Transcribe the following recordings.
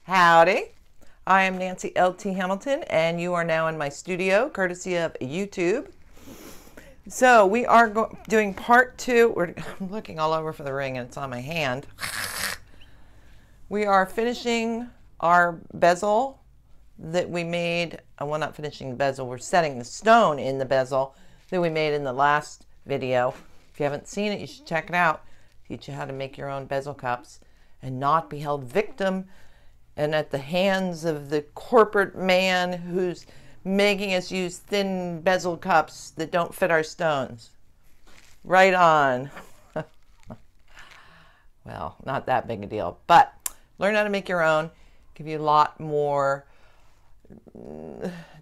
Howdy, I am Nancy L.T. Hamilton, and you are now in my studio, courtesy of YouTube. So we are doing part two. I'm looking all over for the ring, and it's on my hand. We are finishing our bezel that we made. Well, not finishing the bezel. We're setting the stone in the bezel that we made in the last video. If you haven't seen it, you should check it out. Teach you how to make your own bezel cups and not be held victim and at the hands of the corporate man who's making us use thin bezel cups that don't fit our stones. Right on. Well, not that big a deal, but learn how to make your own. Give you a lot more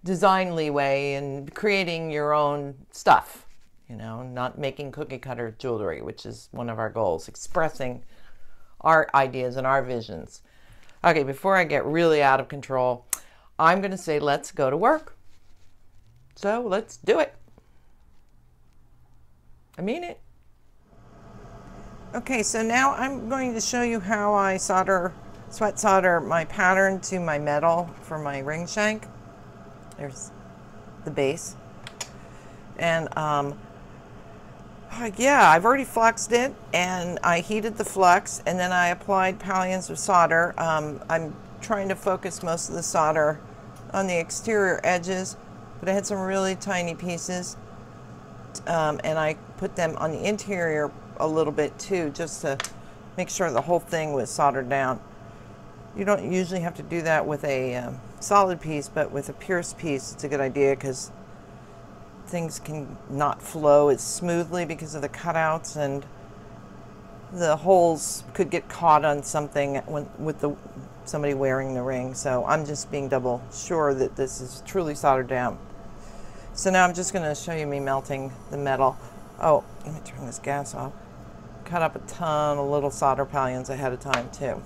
design leeway in creating your own stuff. You know, not making cookie cutter jewelry, which is one of our goals, expressing our ideas and our visions. Okay, before I get really out of control, I'm going to say let's go to work. So let's do it. I mean it. Okay, so now I'm going to show you how I sweat solder my pattern to my metal for my ring shank. There's the base. And yeah, I've already fluxed it, and I heated the flux, and then I applied pallions of solder. I'm trying to focus most of the solder on the exterior edges, but I had some really tiny pieces, and I put them on the interior a little bit too, just to make sure the whole thing was soldered down. You don't usually have to do that with a solid piece, but with a pierced piece, it's a good idea because things can not flow as smoothly because of the cutouts, and the holes could get caught on something with somebody wearing the ring. So I'm just being double sure that this is truly soldered down. So now I'm just going to show you me melting the metal. Oh, let me turn this gas off. Cut up a ton of little solder pallions ahead of time too.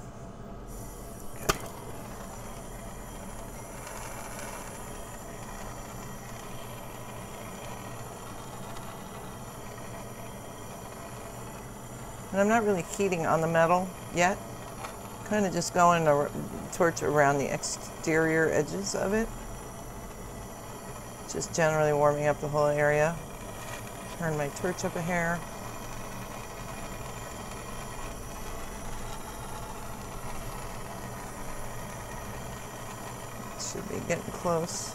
And I'm not really heating on the metal yet. Kind of just going a torch around the exterior edges of it. Just generally warming up the whole area. Turn my torch up a hair. Should be getting close.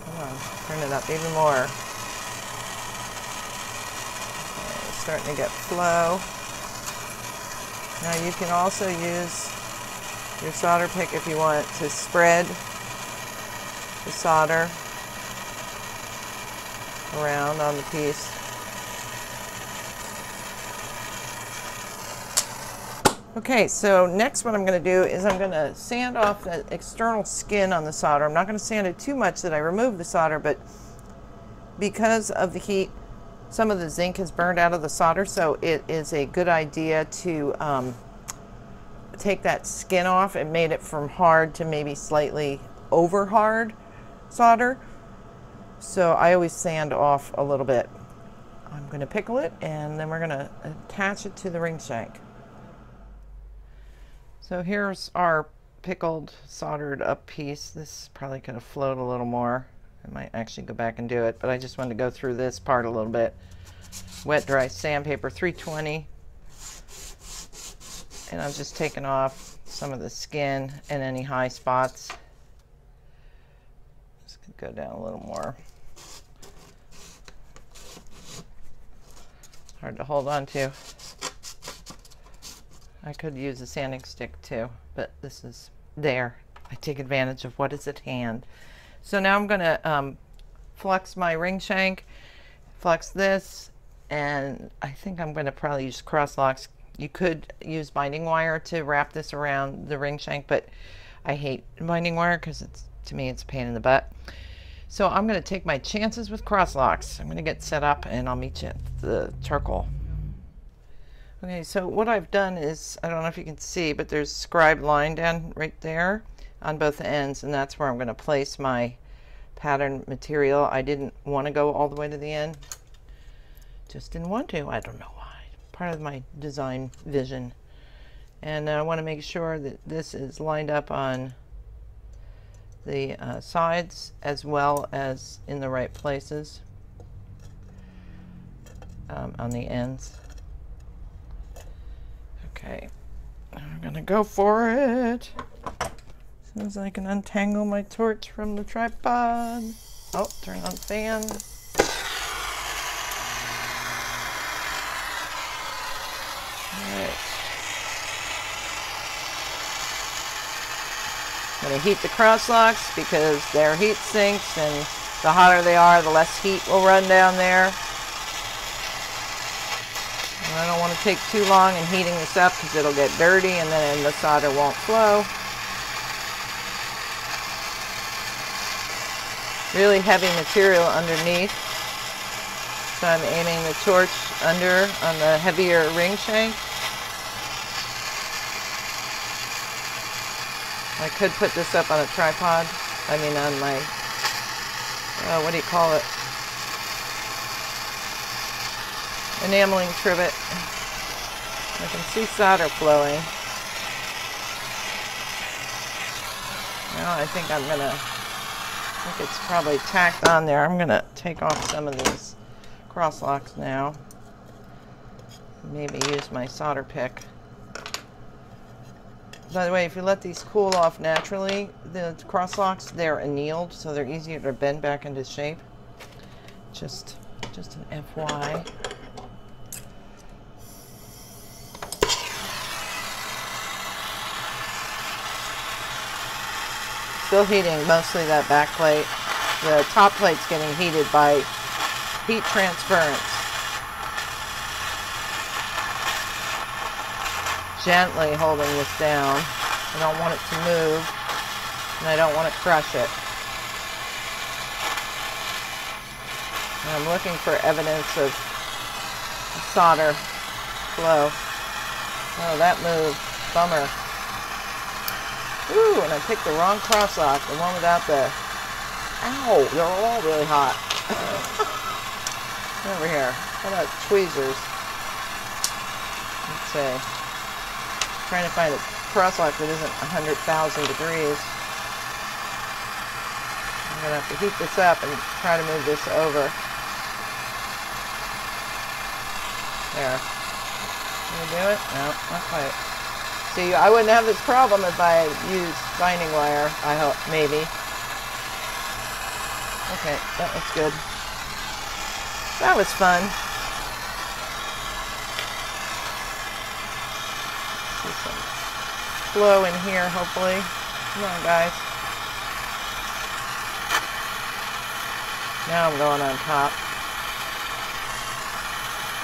Come on, turn it up even more. Okay, it's starting to get flow. Now you can also use your solder pick if you want to spread the solder around on the piece. Okay, so next what I'm going to do is I'm going to sand off the external skin on the solder. I'm not going to sand it too much that I remove the solder, but because of the heat, some of the zinc has burned out of the solder, so it is a good idea to take that skin off. It made it from hard to maybe slightly over hard solder. So I always sand off a little bit. I'm going to pickle it, and then we're going to attach it to the ring shank. So here's our pickled, soldered up piece. This probably could have flowed a little more. I might actually go back and do it, but I just wanted to go through this part a little bit. Wet dry sandpaper 320. And I'm just taking off some of the skin and any high spots. Just gonna go down a little more. Hard to hold on to. I could use a sanding stick too, but this is there. I take advantage of what is at hand. So now I'm going to flux my ring shank, flux this, and I think I'm going to probably use cross locks. You could use binding wire to wrap this around the ring shank, but I hate binding wire because to me it's a pain in the butt. So I'm going to take my chances with cross locks. I'm going to get set up and I'll meet you at the charcoal. Okay, so what I've done is, I don't know if you can see, but there's a scribed line down right there on both ends, and that's where I'm going to place my pattern material. I didn't want to go all the way to the end. Just didn't want to. I don't know why. part of my design vision. And I want to make sure that this is lined up on the sides as well as in the right places on the ends. Okay, I'm gonna go for it as soon as I can untangle my torch from the tripod. Oh, turn on the fan. All right. I'm going to heat the cross locks because they're heat sinks, and the hotter they are, the less heat will run down there. And I don't want to take too long in heating this up because it'll get dirty and then the solder won't flow. Really heavy material underneath, so I'm aiming the torch under on the heavier ring shank. I could put this up on a tripod. I mean on my, what do you call it? Enameling trivet. I can see solder flowing. Now I think it's probably tacked on there. I'm gonna take off some of these cross locks now. Maybe use my solder pick. By the way, if you let these cool off naturally, the cross locks, they're annealed, so they're easier to bend back into shape. Just an FY. Still heating mostly that back plate. The top plate's getting heated by heat transference. Gently holding this down. I don't want it to move, and I don't want to crush it. And I'm looking for evidence of solder flow. Oh, that moved. Bummer. Ooh, and I picked the wrong cross lock, the one without the... Ow, they're all really hot. Over here. How about tweezers? Let's see. Trying to find a cross lock that isn't 100,000 degrees. I'm going to have to heat this up and try to move this over. There. Can we do it? No, not quite. See, I wouldn't have this problem if I used binding wire, I hope, maybe. Okay, that looks good. That was fun. Some flow in here, hopefully. Come on, guys. Now I'm going on top.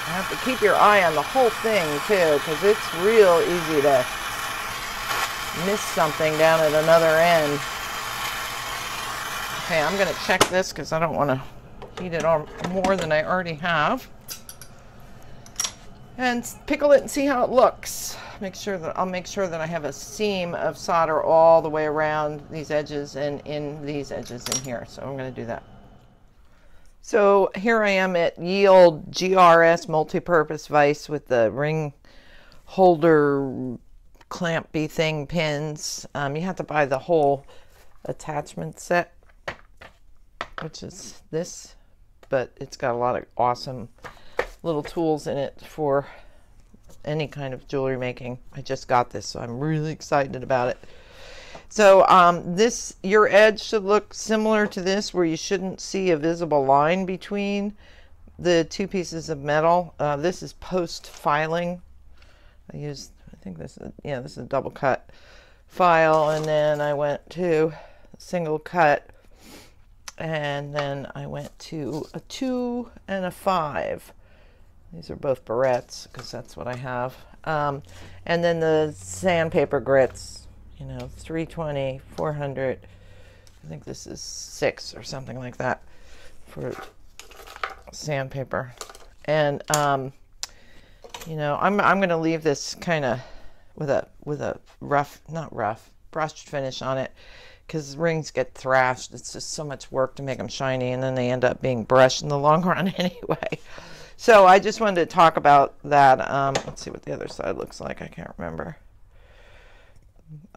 You have to keep your eye on the whole thing, too, because it's real easy to miss something down at another end. Okay, I'm going to check this because I don't want to heat it on more than I already have. And pickle it and see how it looks. I'll make sure that I have a seam of solder all the way around these edges and in these edges in here. So I'm going to do that. So here I am at Yield GRS multi-purpose vise with the ring holder clampy thing pins. You have to buy the whole attachment set, which is this, but it's got a lot of awesome little tools in it for any kind of jewelry making. I just got this, so I'm really excited about it. So your edge should look similar to this, where you shouldn't see a visible line between the two pieces of metal. This is post filing. I think this is a double cut file, and then I went to a single cut, and then I went to a 2 and a 5. These are both barrettes because that's what I have. And then the sandpaper grits, 320, 400. I think this is 6 or something like that for sandpaper. And I'm going to leave this kind of with a brushed finish on it, because rings get thrashed. It's just so much work to make them shiny, and then they end up being brushed in the long run anyway. So I just wanted to talk about that. Let's see what the other side looks like. I can't remember.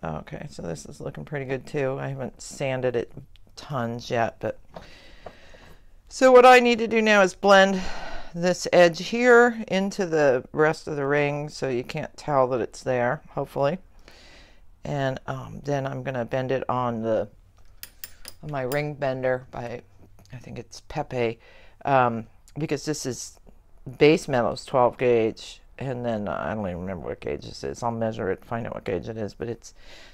Okay, so this is looking pretty good too. I haven't sanded it tons yet, but so what I need to do now is blend this edge here into the rest of the ring so you can't tell that it's there, hopefully. And then I'm going to bend it on my ring bender by, I think it's Pepe, because this is base metal is 12 gauge, and then I don't even remember what gauge this is. I'll measure it, find out what gauge it is, but it's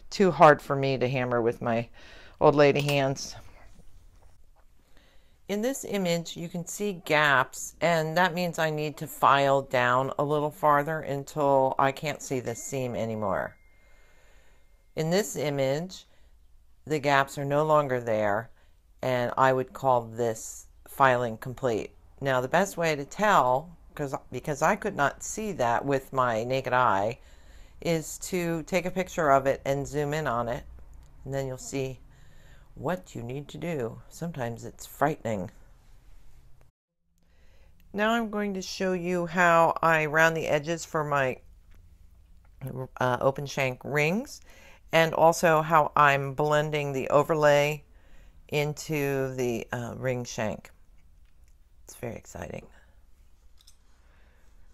too hard for me to hammer with my old lady hands. In this image, you can see gaps, and that means I need to file down a little farther until I can't see the seam anymore. In this image, the gaps are no longer there, and I would call this filing complete. Now, the best way to tell, because I could not see that with my naked eye, is to take a picture of it and zoom in on it, and then you'll see what you need to do. Sometimes it's frightening. Now I'm going to show you how I round the edges for my open shank rings, and also how I'm blending the overlay into the ring shank. It's very exciting.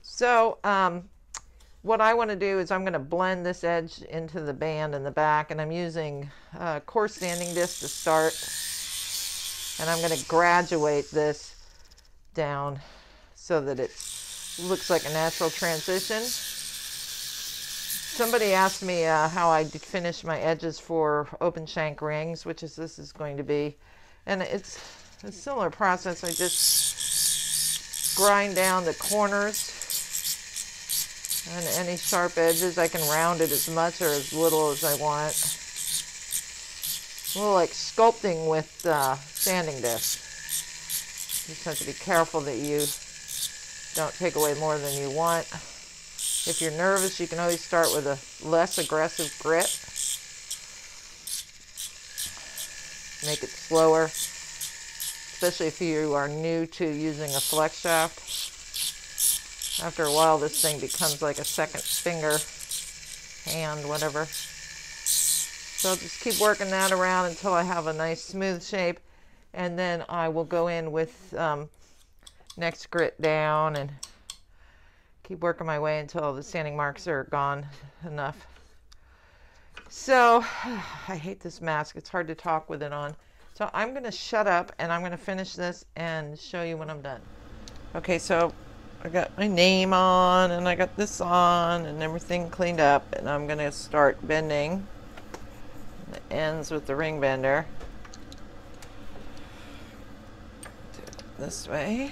So what I want to do is I'm going to blend this edge into the band in the back, and I'm using coarse sanding disc to start, and I'm going to graduate this down so that it looks like a natural transition. Somebody asked me how I finish my edges for open shank rings, which is this is going to be, and it's a similar process. I just grind down the corners and any sharp edges. I can round it as much or as little as I want. A little like sculpting with sanding disc. You just have to be careful that you don't take away more than you want. If you're nervous, you can always start with a less aggressive grit. Make it slower, especially if you are new to using a flex shaft. After a while, this thing becomes like a second finger, hand, whatever. So I'll just keep working that around until I have a nice smooth shape, and then I will go in with next grit down and keep working my way until the sanding marks are gone enough. So I hate this mask. It's hard to talk with it on. So I'm going to shut up and I'm going to finish this and show you when I'm done. Okay, so I got my name on and I got this on and everything cleaned up, and I'm going to start bending the ends with the ring bender. Do it this way.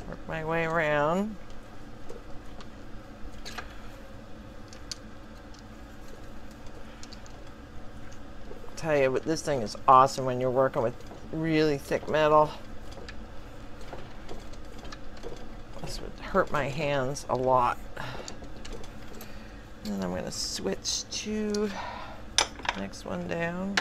Work my way around. Tell you, but this thing is awesome when you're working with really thick metal. This would hurt my hands a lot. And I'm going to switch to next one down.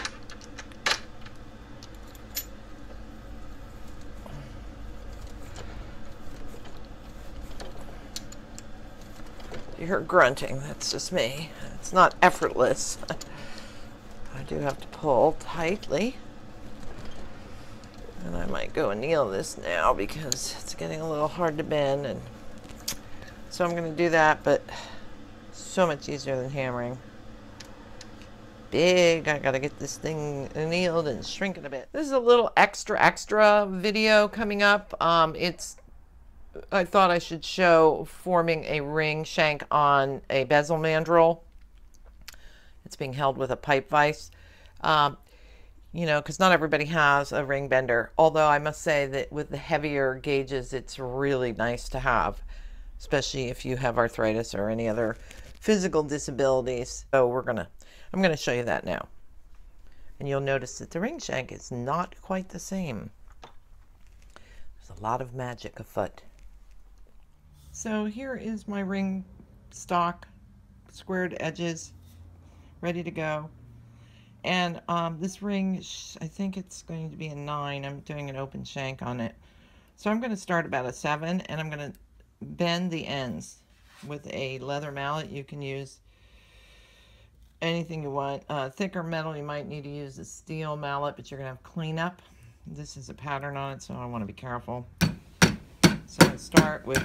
You heard grunting, that's just me. It's not effortless. I do have to pull tightly. And I might go anneal this now because it's getting a little hard to bend. And so I'm going to do that, but so much easier than hammering. Big, I got to get this thing annealed and shrink it a bit. This is a little extra video coming up. I thought I should show forming a ring shank on a bezel mandrel. It's being held with a pipe vise. You know, because not everybody has a ring bender. Although I must say that with the heavier gauges, it's really nice to have, especially if you have arthritis or any other physical disabilities. So I'm gonna show you that now. And you'll notice that the ring shank is not quite the same. There's a lot of magic afoot. So here is my ring stock, squared edges, ready to go. And this ring, I think it's going to be a 9. I'm doing an open shank on it. So I'm going to start about a 7, and I'm going to bend the ends with a leather mallet. You can use anything you want. Thicker metal, you might need to use a steel mallet, but you're going to have cleanup. This is a pattern on it, so I want to be careful. So I start with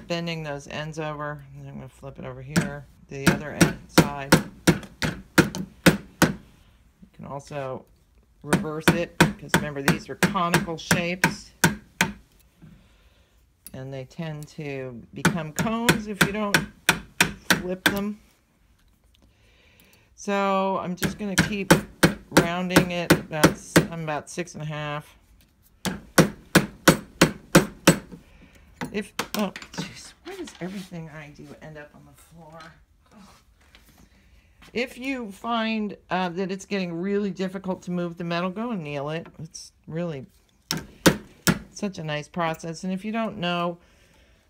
bending those ends over, and I'm going to flip it over here, the other side. You can also reverse it, because remember, these are conical shapes, and they tend to become cones if you don't flip them. So I'm just going to keep rounding it. I'm about 6.5. Oh, jeez, why does everything I do end up on the floor? If you find that it's getting really difficult to move the metal, go and anneal it. It's really such a nice process. And if you don't know,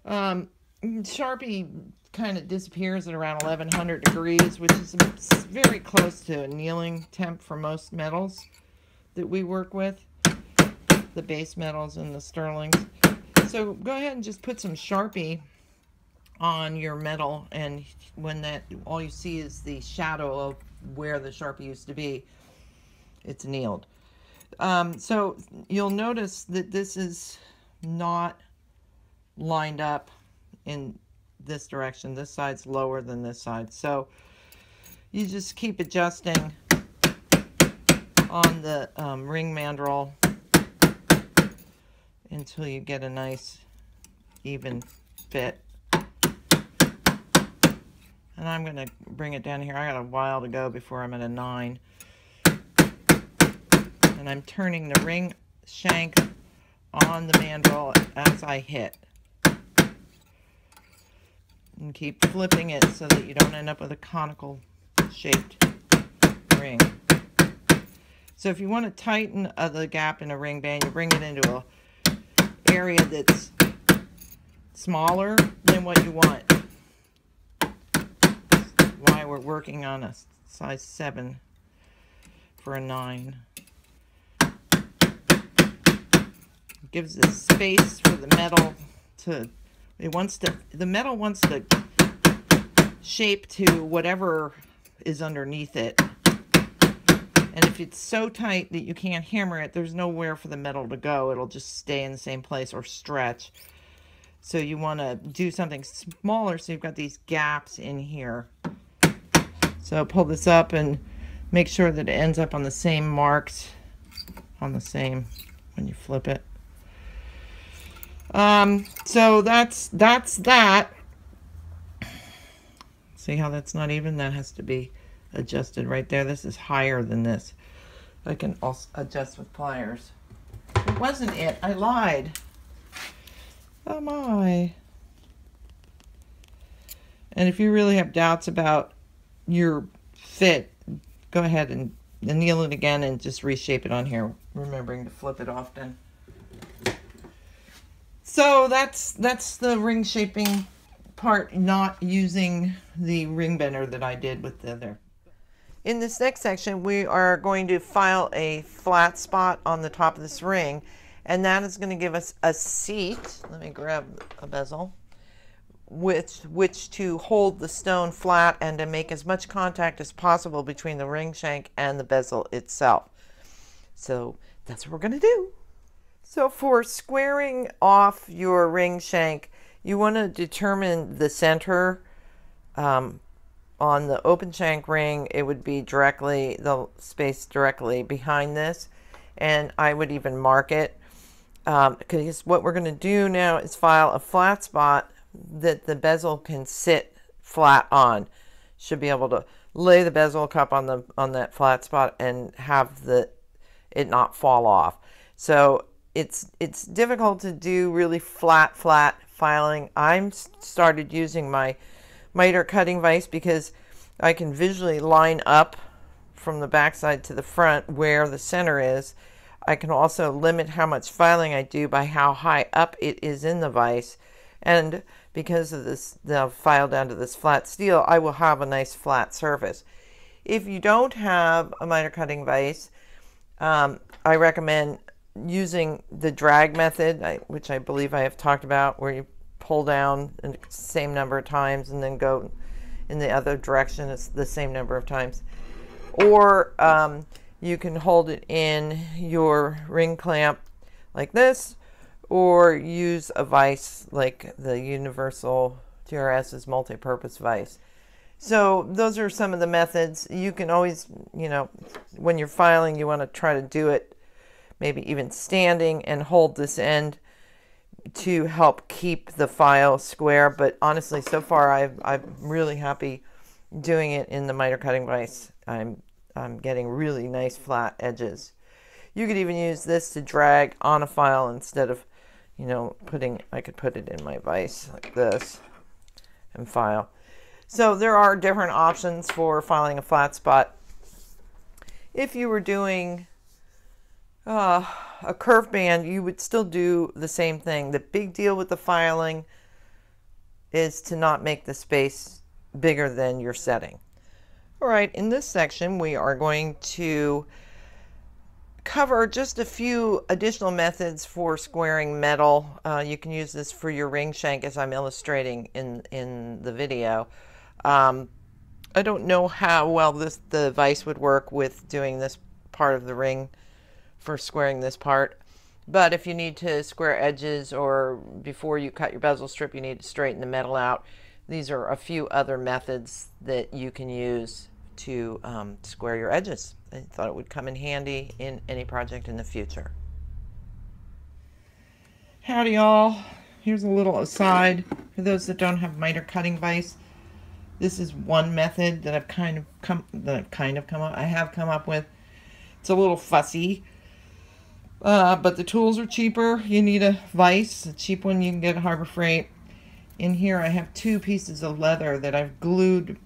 Sharpie kind of disappears at around 1100 degrees, which is very close to annealing temp for most metals that we work with, the base metals and the sterlings. So go ahead and just put some Sharpie on your metal, and when that, all you see is the shadow of where the Sharpie used to be, it's annealed. So you'll notice that this is not lined up in this direction. This side's lower than this side. So you just keep adjusting on the ring mandrel until you get a nice even fit. And I'm going to bring it down here. I got a while to go before I'm at a 9. And I'm turning the ring shank on the mandrel as I hit. And keep flipping it so that you don't end up with a conical shaped ring. So if you want to tighten the gap in a ring band, you bring it into a area that's smaller than what you want. That's why we're working on a size 7 for a 9. It gives the space for the metal to, the metal wants to shape to whatever is underneath it. And if it's so tight that you can't hammer it, there's nowhere for the metal to go. It'll just stay in the same place or stretch. So you want to do something smaller so you've got these gaps in here. So pull this up and make sure that it ends up on the same marks, on the same, when you flip it. So that's that. See how that's not even? That has to be adjusted right there. This is higher than this. I can also adjust with pliers. It wasn't it. I lied. Oh my. And if you really have doubts about your fit, go ahead and anneal it again and just reshape it on here, remembering to flip it often. So that's the ring shaping part, not using the ring bender that I did with the other. In this next section, we are going to file a flat spot on the top of this ring, and that is going to give us a seat. Let me grab a bezel with which to hold the stone flat and to make as much contact as possible between the ring shank and the bezel itself. So that's what we're going to do. So for squaring off your ring shank, you want to determine the center. On the open shank ring, it would be directly, the space directly behind this, and I would even mark it, because what we're going to do now is file a flat spot that the bezel can sit flat on. Should be able to lay the bezel cup on that flat spot and have it not fall off. So it's difficult to do really flat filing. I'm started using my miter cutting vise because I can visually line up from the backside to the front where the center is. I can also limit how much filing I do by how high up it is in the vise, and because of this, the file down to this flat steel, I will have a nice flat surface. If you don't have a miter cutting vise, I recommend using the drag method, which I believe I have talked about, where you pull down the same number of times and then go in the other direction it's the same number of times. Or you can hold it in your ring clamp like this, or use a vise like the Universal TRS's multi-purpose vise. So those are some of the methods. You can always, you know, when you're filing, you want to try to do it maybe even standing and hold this end to help keep the file square. But honestly, so far I'm really happy doing it in the miter cutting vise. I'm getting really nice flat edges. You could even use this to drag on a file instead of, you know, I could put it in my vise like this and file. So there are different options for filing a flat spot. If you were doing a curved band, you would still do the same thing. The big deal with the filing is to not make the space bigger than your setting. All right, in this section we are going to cover just a few additional methods for squaring metal. You can use this for your ring shank as I'm illustrating in the video. I don't know how well the vise would work with doing this part of the ring for squaring this part, but if you need to square edges, or before you cut your bezel strip you need to straighten the metal out, these are a few other methods that you can use to square your edges. I thought it would come in handy in any project in the future. Howdy y'all. Here's a little aside for those that don't have miter cutting vise. This is one method that I have come up with. It's a little fussy, but the tools are cheaper. You need a vise, a cheap one you can get at Harbor Freight. In here I have 2 pieces of leather that I've glued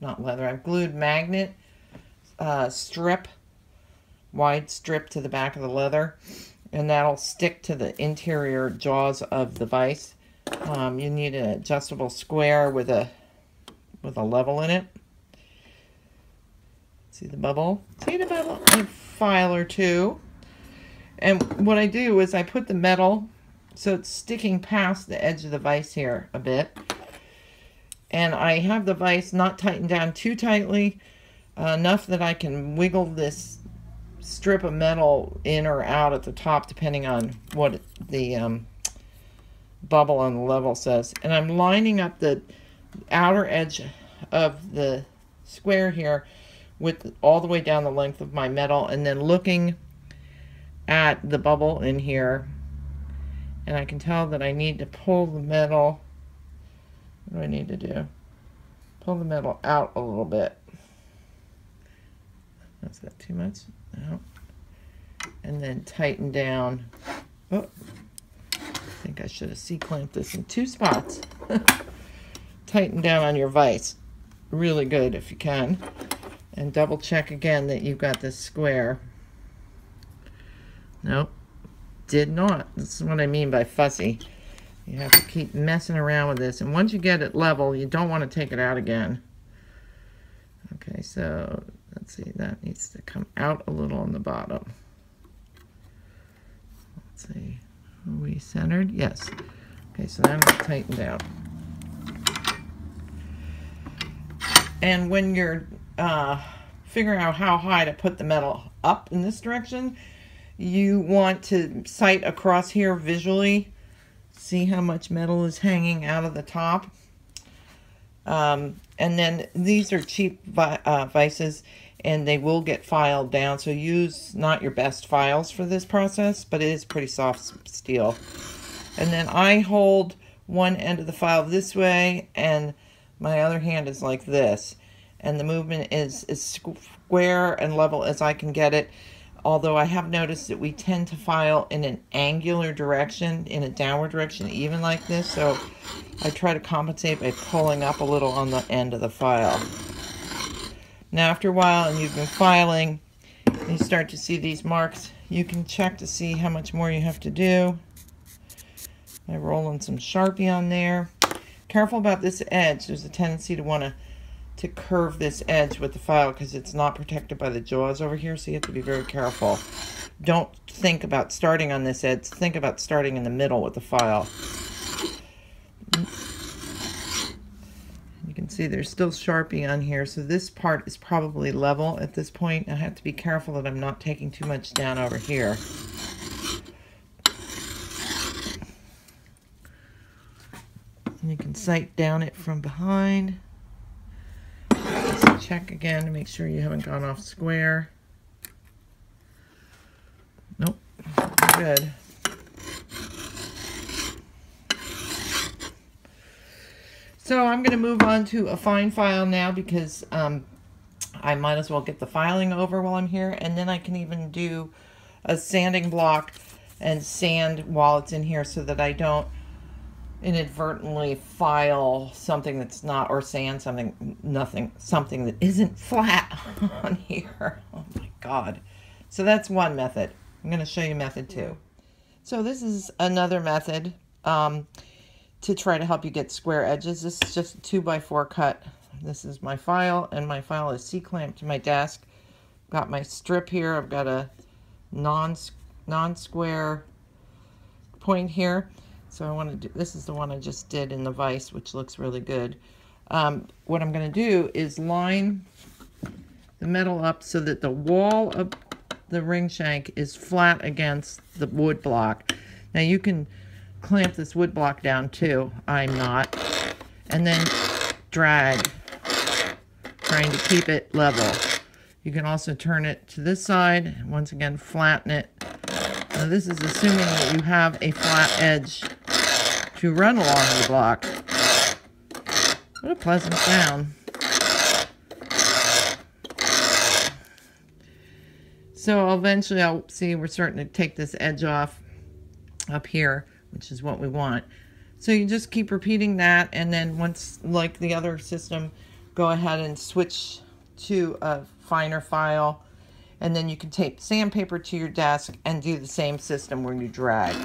I've glued magnet strip, wide strip to the back of the leather, and that'll stick to the interior jaws of the vise. You need an adjustable square with a level in it. See the bubble? See the bubble? A file or 2. And what I do is I put the metal so it's sticking past the edge of the vise here a bit. And I have the vise not tightened down too tightly, enough that I can wiggle this strip of metal in or out at the top depending on what the bubble on the level says. And I'm lining up the outer edge of the square here with all the way down the length of my metal, and then looking at the bubble in here, and I can tell that I need to pull the metal. What do I need to do? Pull the metal out a little bit. That's that too much? No. And then tighten down. Oh, I think I should have C-clamped this in 2 spots. Tighten down on your vise. Really good if you can. And double check again that you've got this square. Nope. Did not. This is what I mean by fussy. You have to keep messing around with this. And once you get it level, you don't want to take it out again. Okay, so let's see. That needs to come out a little on the bottom. Let's see. Are we centered? Yes. Okay, so now I'm going to tighten down. And when you're figuring out how high to put the metal up in this direction, you want to sight across here visually. See how much metal is hanging out of the top. And then these are cheap vices, and they will get filed down, so use not your best files for this process, but it is pretty soft steel. And then I hold one end of the file this way, and my other hand is like this, and the movement is as square and level as I can get it. Although I have noticed that we tend to file in an angular direction, in a downward direction, even like this. So I try to compensate by pulling up a little on the end of the file. Now after a while, and you've been filing, and you start to see these marks, you can check to see how much more you have to do by rolling some Sharpie on there. Careful about this edge. There's a tendency to want to curve this edge with the file because it's not protected by the jaws over here, so you have to be very careful. Don't think about starting on this edge. Think about starting in the middle with the file. You can see there's still Sharpie on here, so this part is probably level at this point. I have to be careful that I'm not taking too much down over here. And you can sight down it from behind. Just check again to make sure you haven't gone off square. Nope, good. So I'm going to move on to a fine file now because I might as well get the filing over while I'm here, and then I can even do a sanding block and sand while it's in here so that I don't inadvertently file something that's not, or sand something, something that isn't flat on here. Oh my God. So that's one method. I'm going to show you method two. So this is another method to try to help you get square edges. This is just a 2x4 cut. This is my file, and my file is C-clamped to my desk. Got my strip here. I've got a non-square point here. So I want to do, this is the one I just did in the vise, which looks really good. What I'm going to do is line the metal up so that the wall of the ring shank is flat against the wood block. Now you can clamp this wood block down too. I'm not. And then drag, trying to keep it level. You can also turn it to this side, and once again flatten it. Now this is assuming that you have a flat edge to run along the block. What a pleasant sound. So eventually I'll see we're starting to take this edge off up here, which is what we want. So you just keep repeating that, and then once, like the other system, go ahead and switch to a finer file, and then you can tape sandpaper to your desk and do the same system where you drag.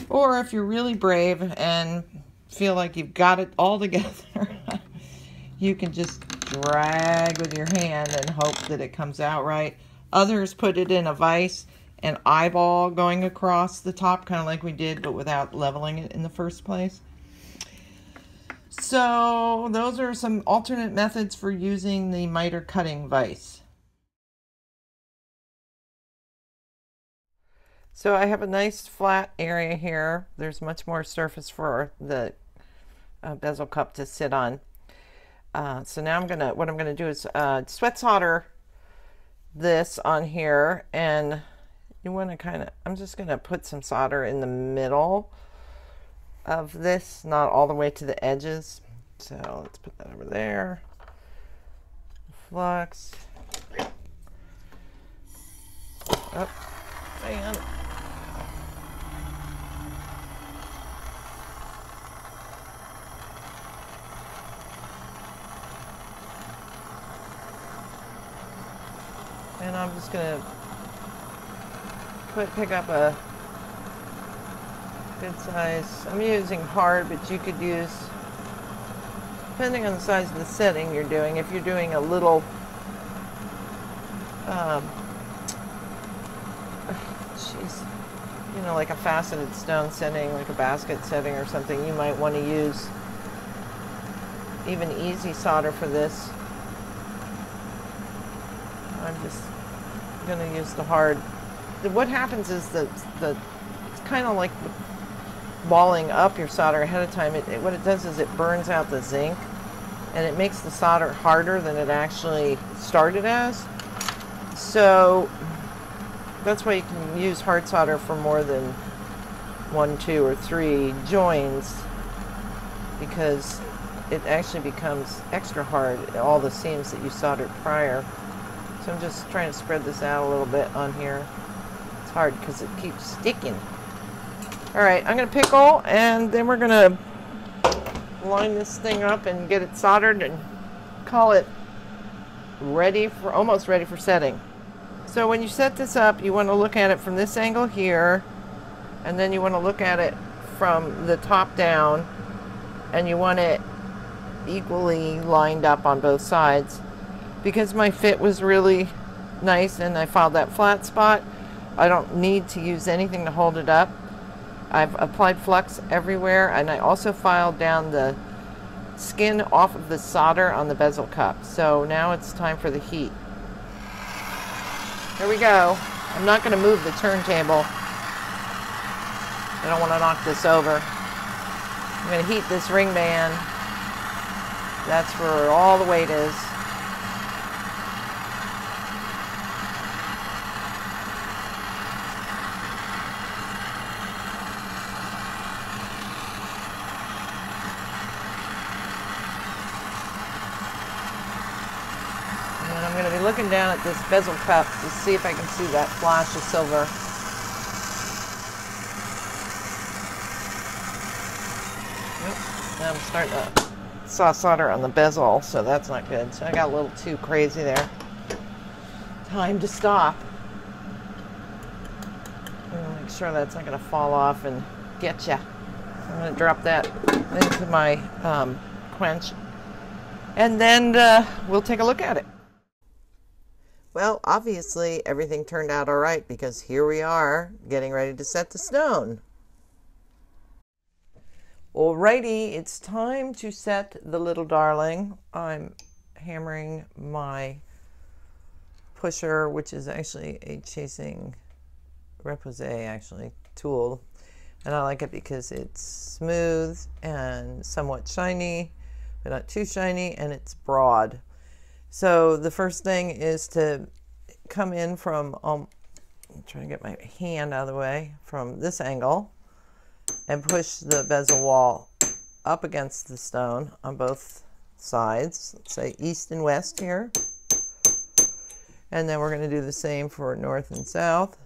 Or if you're really brave and feel like you've got it all together, you can just drag with your hand and hope that it comes out right. Others put it in a vise and eyeball going across the top, kind of like we did, but without leveling it in the first place. So those are some alternate methods for using the miter cutting vise. So I have a nice flat area here. There's much more surface for the bezel cup to sit on. So now what I'm gonna do is sweat solder this on here, and you want to I'm just gonna put some solder in the middle of this, not all the way to the edges. So let's put that over there. Flux. Oh, man. And I'm just gonna pick up a good size. I'm using hard, but you could use, depending on the size of the setting you're doing. If you're doing a little, you know, like a faceted stone setting, like a basket setting or something, you might want to use even easy solder for this. I'm just going to use the hard. What happens is that it's kind of like balling up your solder ahead of time. What it does is it burns out the zinc, and it makes the solder harder than it actually started as. So that's why you can use hard solder for more than 1, 2, or 3 joins, because it actually becomes extra hard, all the seams that you soldered prior. So I'm just trying to spread this out a little bit on here. It's hard because it keeps sticking. All right, I'm gonna pickle, and then we're gonna line this thing up and get it soldered and call it ready for, almost ready for setting. So when you set this up, you want to look at it from this angle here, and then you want to look at it from the top down, and you want it equally lined up on both sides. Because my fit was really nice and I filed that flat spot, I don't need to use anything to hold it up. I've applied flux everywhere, and I also filed down the skin off of the solder on the bezel cup. So now it's time for the heat. Here we go. I'm not going to move the turntable. I don't want to knock this over. I'm going to heat this ring band. That's where all the weight is. And I'm going to be looking down at this bezel cup to see if I can see that flash of silver. I'm starting to saw solder on the bezel, so that's not good. So I got a little too crazy there. Time to stop. I'm gonna make sure that's not gonna fall off and get ya. I'm gonna drop that into my quench, and then we'll take a look at it. Well, obviously everything turned out all right, because here we are getting ready to set the stone. Alrighty, it's time to set the little darling. I'm hammering my pusher, which is actually a chasing repose actually tool, and I like it because it's smooth and somewhat shiny, but not too shiny, and it's broad. So the first thing is to come in from, I'm trying to get my hand out of the way, from this angle, and push the bezel wall up against the stone on both sides. Let's say east and west here. And then we're going to do the same for north and south.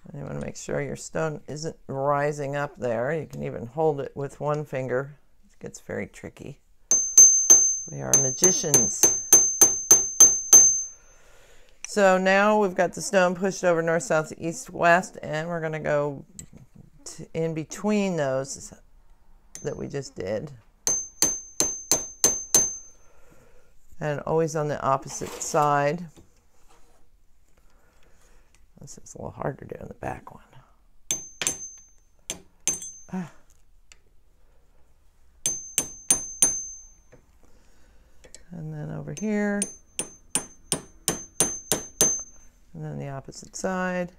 And you want to make sure your stone isn't rising up there. You can even hold it with one finger. It gets very tricky. We are magicians. So now we've got the stone pushed over north, south, east, west, and we're going to go in between those that we just did. And always on the opposite side. This is a little hard to do in the back one. And then over here. And then the opposite side.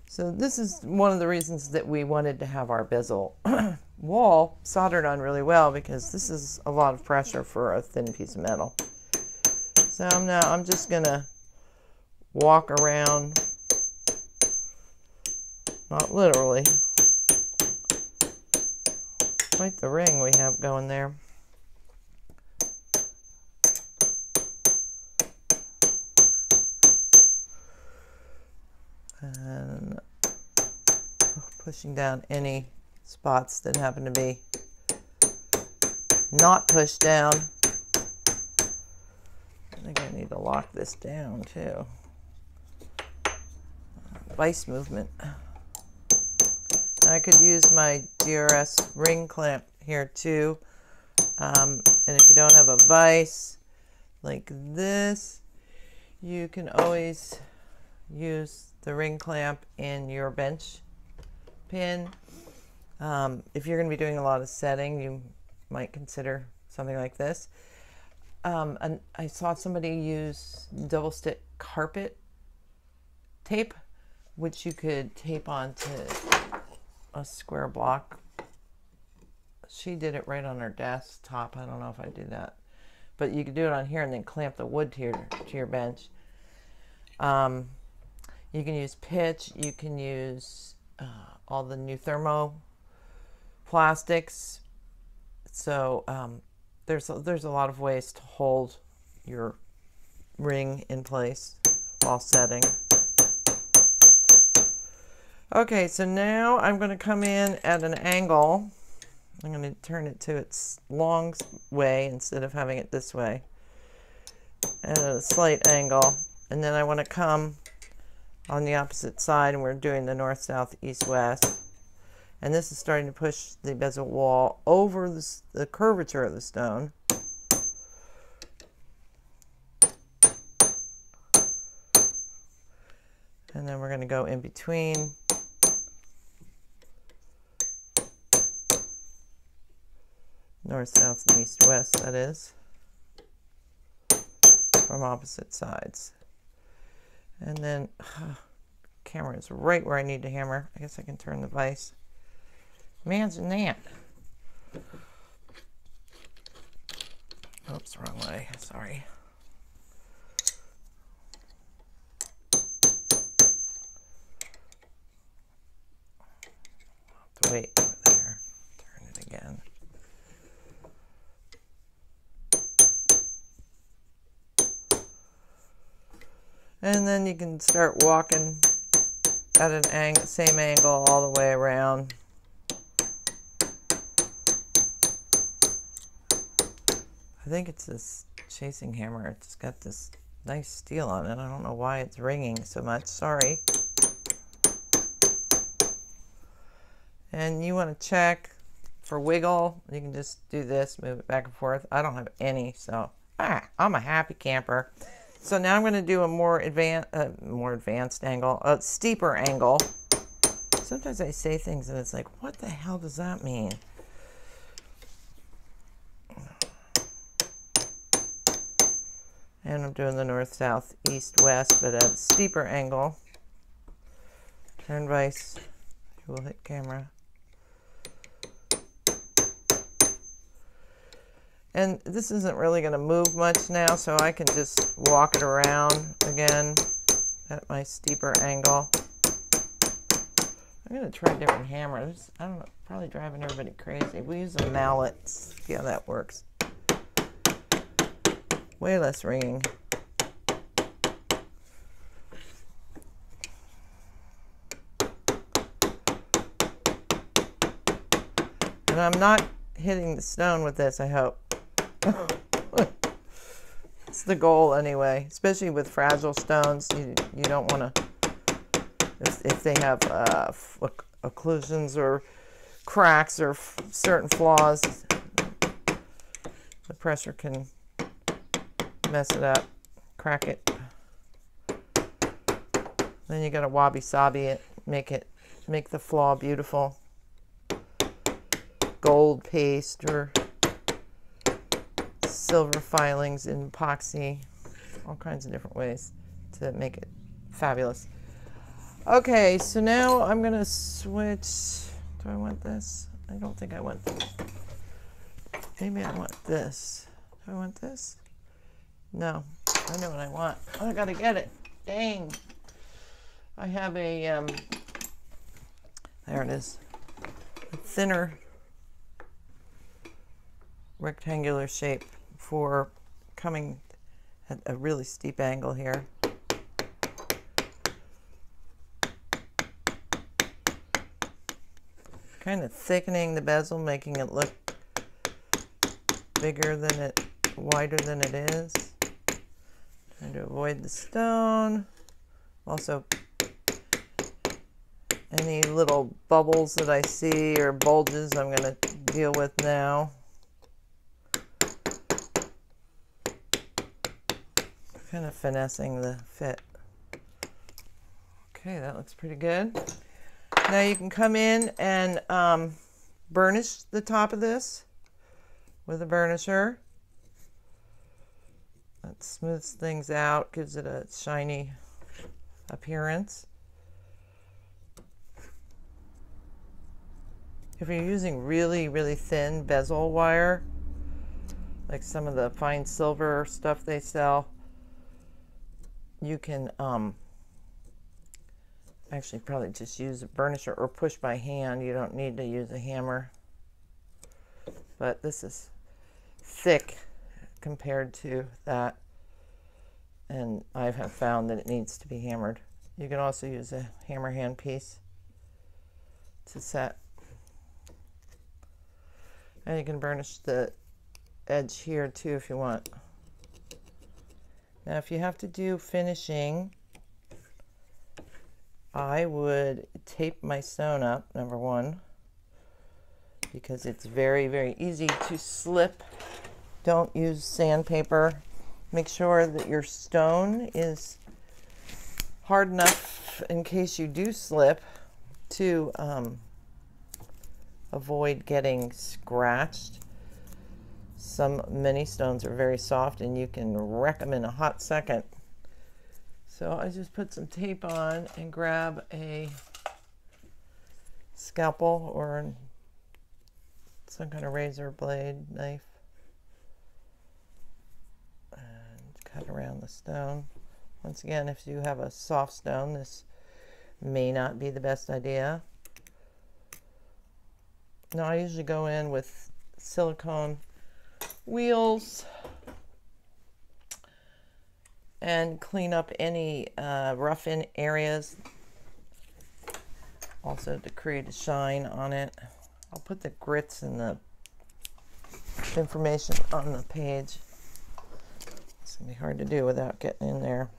So this is one of the reasons that we wanted to have our bezel wall soldered on really well, because this is a lot of pressure for a thin piece of metal. So I'm just gonna walk around, not literally. Quite the ring we have going there. And pushing down any spots that happen to be not pushed down. I think I need to lock this down too. Vice movement. I could use my DRS ring clamp here too. And if you don't have a vise like this, you can always use the ring clamp in your bench pin. If you're going to be doing a lot of setting, you might consider something like this. And I saw somebody use double stick carpet tape, which you could tape onto a square block. She did it right on her desktop. I don't know if I do that, but you could do it on here and then clamp the wood to your bench. You can use pitch. You can use all the new thermo plastics. So there's a lot of ways to hold your ring in place while setting. Okay, so now I'm going to come in at an angle. I'm going to turn it to its long way instead of having it this way, at a slight angle. And then I want to come on the opposite side, and we're doing the north, south, east, west. And this is starting to push the bezel wall over the curvature of the stone. And then we're going to go in between. North, south, and east, west, that is. From opposite sides. And then, camera is right where I need to hammer. I guess I can turn the vise. Imagine that. Oops, wrong way. Sorry. I'll have to wait over there. Turn it again. And then you can start walking at an same angle all the way around. I think it's this chasing hammer. It's got this nice steel on it. I don't know why it's ringing so much. Sorry. And you want to check for wiggle. You can just do this, move it back and forth. I don't have any, so I'm a happy camper. So now I'm going to do a more advanced angle, a steeper angle. Sometimes I say things and it's like, what the hell does that mean? And I'm doing the north, south, east, west, but at a steeper angle. Turn vise. You will hit camera. And this isn't really going to move much now, so I can just walk it around again at my steeper angle. I'm going to try different hammers. I don't know, probably driving everybody crazy. We use a mallet. See how that works. Way less ringing. And I'm not hitting the stone with this, I hope. It's the goal anyway, especially with fragile stones. You don't want to, if they have occlusions or cracks or certain flaws, the pressure can mess it up, crack it. Then you got to wabi-sabi it, make the flaw beautiful. Gold paste or silver filings in epoxy, all kinds of different ways to make it fabulous. Okay, so now I'm going to switch. Do I want this? I don't think I want this. Maybe I want this. Do I want this? No, I know what I want. Oh, I got to get it. Dang. I have a, there it is, a thinner rectangular shape for coming at a really steep angle here. Kind of thickening the bezel, making it look bigger than it, wider than it is. Trying to avoid the stone. Also, any little bubbles that I see or bulges I'm going to deal with now. Kind of finessing the fit. Okay, that looks pretty good. Now you can come in and burnish the top of this with a burnisher. That smooths things out, gives it a shiny appearance. If you're using really, really thin bezel wire, like some of the fine silver stuff they sell, you can actually probably just use a burnisher or push by hand. You don't need to use a hammer. But this is thick compared to that, and I have found that it needs to be hammered. You can also use a hammer hand piece to set. And you can burnish the edge here too if you want. Now if you have to do finishing, I would tape my stone up, number one. because it's very, very easy to slip. Don't use sandpaper. Make sure that your stone is hard enough in case you do slip to avoid getting scratched. Many stones are very soft and you can wreck them in a hot second. So I just put some tape on and grab a scalpel or some kind of razor blade knife and cut around the stone. Once again, if you have a soft stone, this may not be the best idea. Now I usually go in with silicone wheels and clean up any rough in areas, also to create a shine on it. I'll put the grits and the information on the page. It's gonna be hard to do without getting in there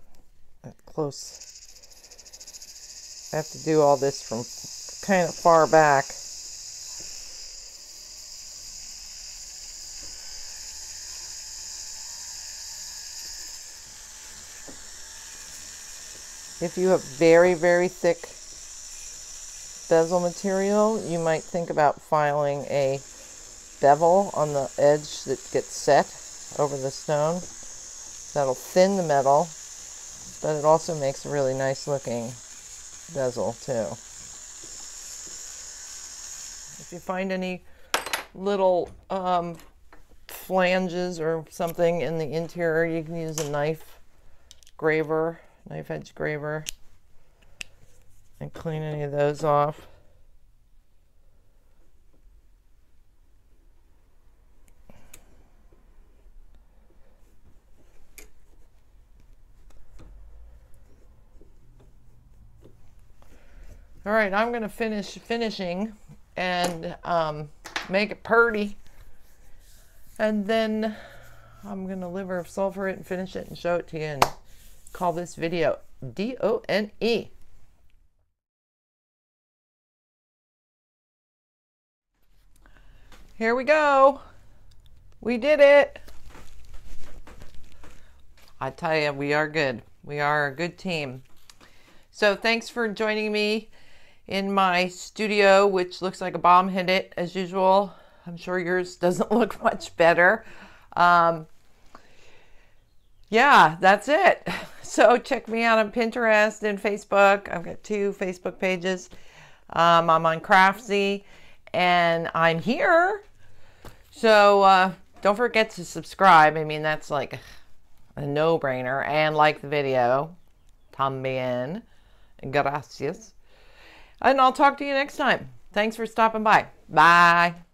that close. I have to do all this from kind of far back. If you have very, very thick bezel material, you might think about filing a bevel on the edge that gets set over the stone. That'll thin the metal, but it also makes a really nice looking bezel too. If you find any little flanges or something in the interior, you can use a knife edge graver, and clean any of those off. All right, I'm going to finishing and make it pretty, and then I'm going to liver sulfur it and finish it and show it to you and call this video done. Here we go. We did it. I tell you, we are good. We are a good team. So thanks for joining me in my studio, which looks like a bomb hit it as usual. I'm sure yours doesn't look much better. Yeah, that's it. So check me out on Pinterest and Facebook. I've got 2 Facebook pages. I'm on Craftsy and I'm here. So don't forget to subscribe. I mean, that's like a no-brainer. And like the video. También. Gracias. And I'll talk to you next time. Thanks for stopping by. Bye.